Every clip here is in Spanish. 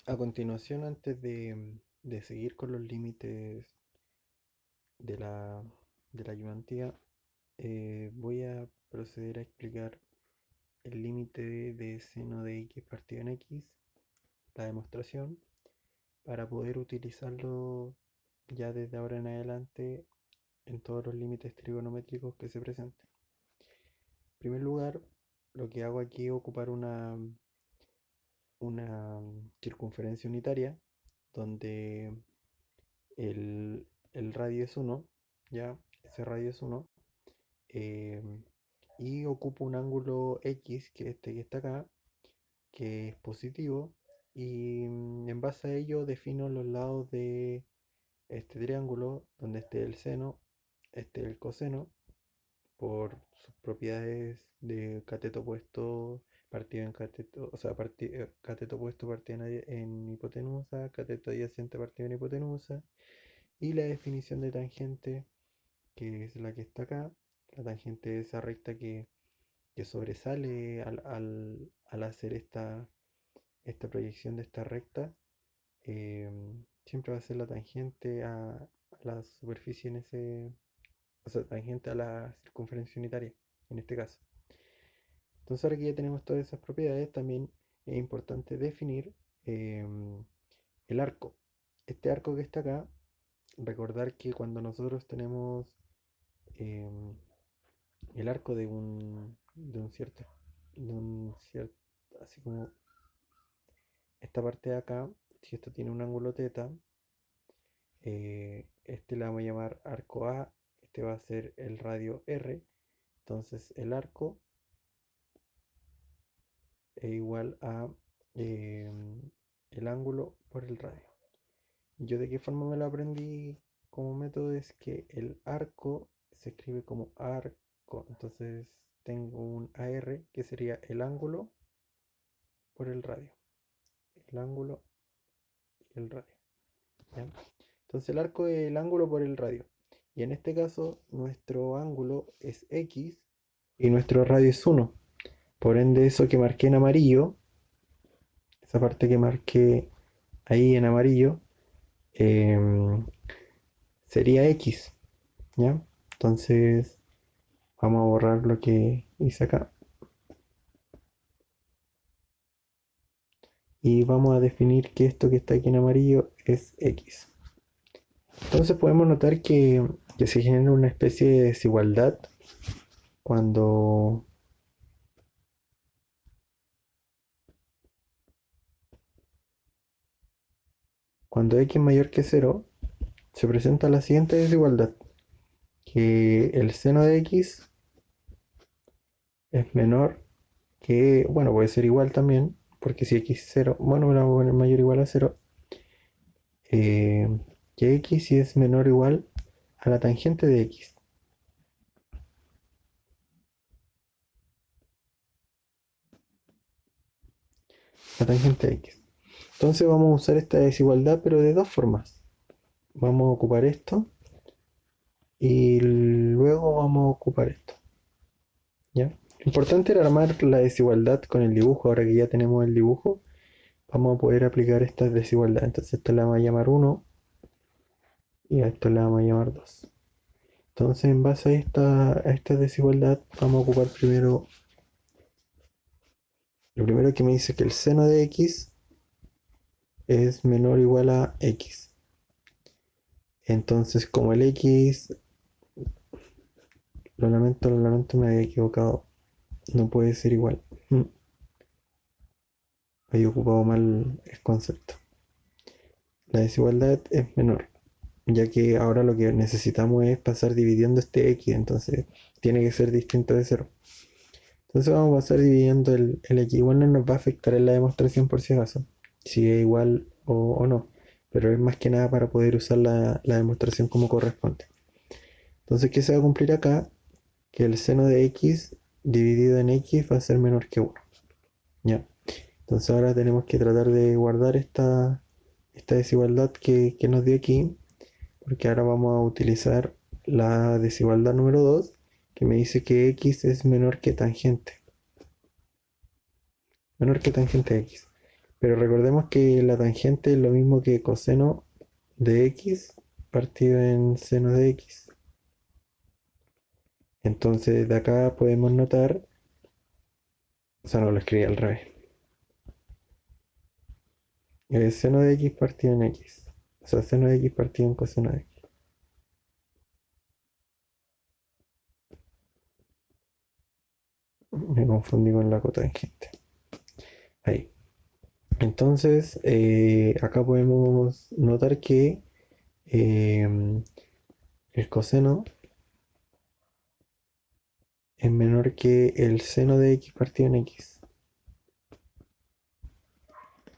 A continuación, antes de seguir con los límites de la ayudantía, voy a proceder a explicar el límite de seno de x partido en x, la demostración, para poder utilizarlo ya desde ahora en adelante en todos los límites trigonométricos que se presenten. En primer lugar, lo que hago aquí es ocupar una circunferencia unitaria donde el, el radio es 1, ya, ese radio es 1, eh, y ocupo un ángulo X, que este que está acá, que es positivo, y en base a ello defino los lados de este triángulo, donde esté el seno, este el coseno, por sus propiedades de cateto opuesto partido en cateto, o sea, cateto opuesto partido en hipotenusa, cateto adyacente partido en hipotenusa, y la definición de tangente, que es la que está acá, la tangente de esa recta que sobresale al hacer esta proyección de esta recta, siempre va a ser la tangente a la superficie en ese, o sea, tangente a la circunferencia unitaria, en este caso. Entonces ahora que ya tenemos todas esas propiedades, también es importante definir el arco. Este arco que está acá, recordar que cuando nosotros tenemos em, el arco de un cierto, así como esta parte de acá, si esto tiene un ángulo θ, este le vamos a llamar arco A, este va a ser el radio R, entonces el arco es igual a el ángulo por el radio. ¿Yo de qué forma me lo aprendí como método? Es que el arco se escribe como arco, entonces tengo un AR que sería el ángulo por el radio, el ángulo y el radio, ¿ya? Entonces el arco es el ángulo por el radio, y en este caso nuestro ángulo es X y nuestro radio es 1. Por ende, eso que marqué en amarillo, esa parte que marqué ahí en amarillo, em, sería X, ¿ya? Entonces vamos a borrar lo que hice acá y vamos a definir que esto que está aquí en amarillo es X. Entonces podemos notar que se genera una especie de desigualdad cuando, cuando x es mayor que 0, se presenta la siguiente desigualdad, que el seno de x es menor que, bueno, puede ser igual también, porque si x es 0, bueno, le vamos a poner mayor o igual a 0, eh, que x si es menor o igual a la tangente de x. La tangente de x. Entonces vamos a usar esta desigualdad, pero de dos formas. Vamos a ocupar esto y luego vamos a ocupar esto, ¿ya? Lo importante era armar la desigualdad con el dibujo. Ahora que ya tenemos el dibujo, vamos a poder aplicar esta desigualdad. Entonces esto le vamos a llamar 1 y a esto le vamos a llamar 2. Entonces en base a esta desigualdad vamos a ocupar primero, lo primero que me dice que el seno de x es menor o igual a x. Entonces como el x, lo lamento, me había equivocado. No puede ser igual. Había ocupado mal el concepto. La desigualdad es menor, ya que ahora lo que necesitamos es pasar dividiendo este x, entonces tiene que ser distinto de 0. Entonces vamos a pasar dividiendo el x. Igual no nos va a afectar en la demostración por si acaso, si es igual o no, pero es más que nada para poder usar la demostración como corresponde. Entonces, ¿qué se va a cumplir acá? Que el seno de x dividido en x va a ser menor que 1. ¿Ya? Entonces ahora tenemos que tratar de guardar esta desigualdad que nos dio aquí, porque ahora vamos a utilizar la desigualdad número 2, que me dice que x es menor que tangente de x. Pero recordemos que la tangente es lo mismo que coseno de x partido en seno de x. Entonces de acá podemos notar, o sea, no lo escribí al revés. Seno de x partido en x. O sea, seno de x partido en coseno de x. Me confundí con la cotangente. Ahí. Entonces, acá podemos notar que el coseno es menor que el seno de x partido en x.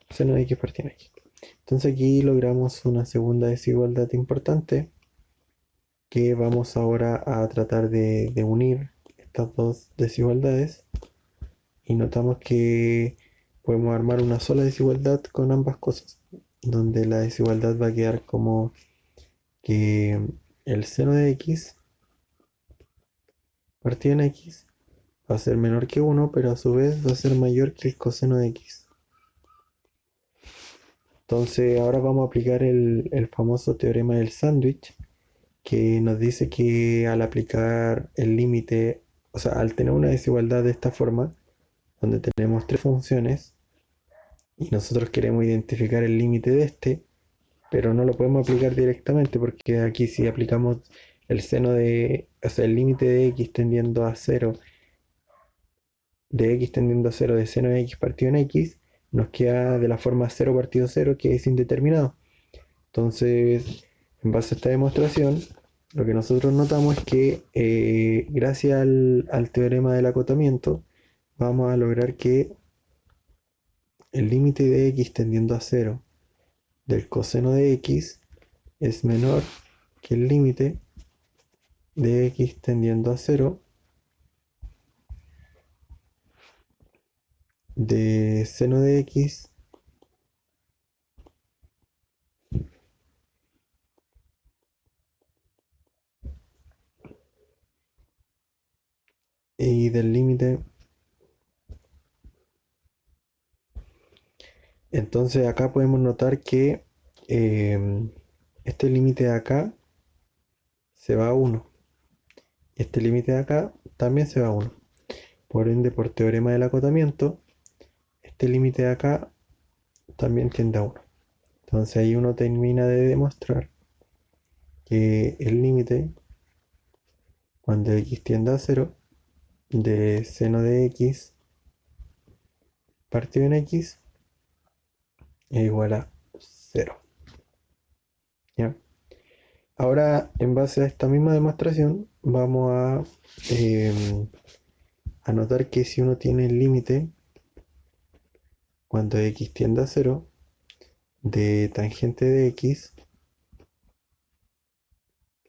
Seno de x partido en x. Entonces aquí logramos una segunda desigualdad importante que vamos ahora a tratar de unir estas dos desigualdades y notamos que podemos armar una sola desigualdad con ambas cosas, donde la desigualdad va a quedar como que el seno de x partido en x va a ser menor que 1, pero a su vez va a ser mayor que el coseno de x. Entonces ahora vamos a aplicar el famoso teorema del sándwich, que nos dice que al aplicar el límite, o sea, al tener una desigualdad de esta forma, donde tenemos tres funciones, y nosotros queremos identificar el límite de este, pero no lo podemos aplicar directamente porque aquí si aplicamos el seno de, o sea, el límite de x tendiendo a 0, de x tendiendo a 0 de seno de x partido en x, nos queda de la forma 0 partido 0, que es indeterminado. Entonces, en base a esta demostración, lo que nosotros notamos es que gracias al teorema del acotamiento, vamos a lograr que el límite de x tendiendo a 0 del coseno de x es menor que el límite de x tendiendo a 0 de seno de x y del límite. Entonces acá podemos notar que este límite de acá se va a 1. Este límite de acá también se va a 1. Por ende, por teorema del acotamiento, este límite de acá también tiende a 1. Entonces ahí uno termina de demostrar que el límite, cuando x tiende a 0, de seno de x partido en x es igual a 0. ¿Ya? Ahora, en base a esta misma demostración, vamos a notar que si uno tiene el límite, cuando x tiende a 0, de tangente de x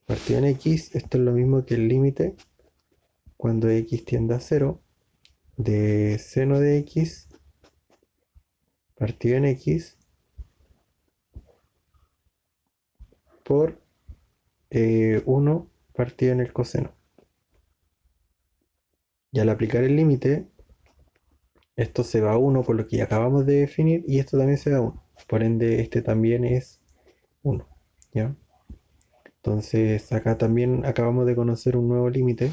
partido en x, esto es lo mismo que el límite cuando x tiende a 0 de seno de x partido en x por 1 partido en el coseno. Y al aplicar el límite, esto se va a 1 por lo que ya acabamos de definir y esto también se va a 1. Por ende, este también es 1. ¿Ya? Entonces, acá también acabamos de conocer un nuevo límite,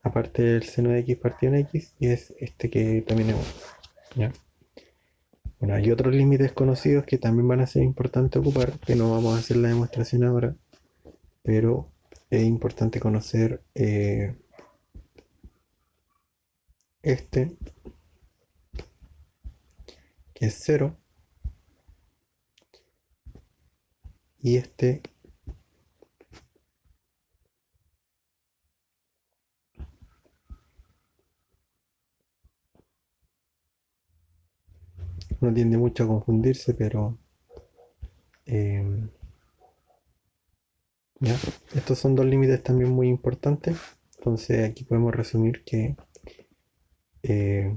aparte del seno de x partido en x, y es este que también es 1. ¿Ya? Bueno, hay otros límites conocidos que también van a ser importantes ocupar, que no vamos a hacer la demostración ahora, pero es importante conocer este, que es 0, y este no tiende mucho a confundirse, pero eh, ya, estos son dos límites también muy importantes. Entonces aquí podemos resumir que eh,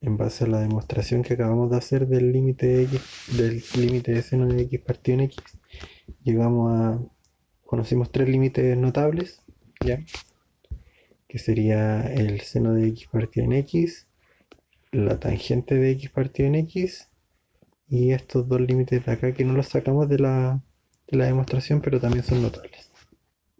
en base a la demostración que acabamos de hacer del límite de x, del límite de seno de x partido en x, llegamos a, conocimos tres límites notables, ¿ya? Que sería el seno de x partido en x, la tangente de x partido en x y estos dos límites de acá que no los sacamos de la demostración, pero también son notables.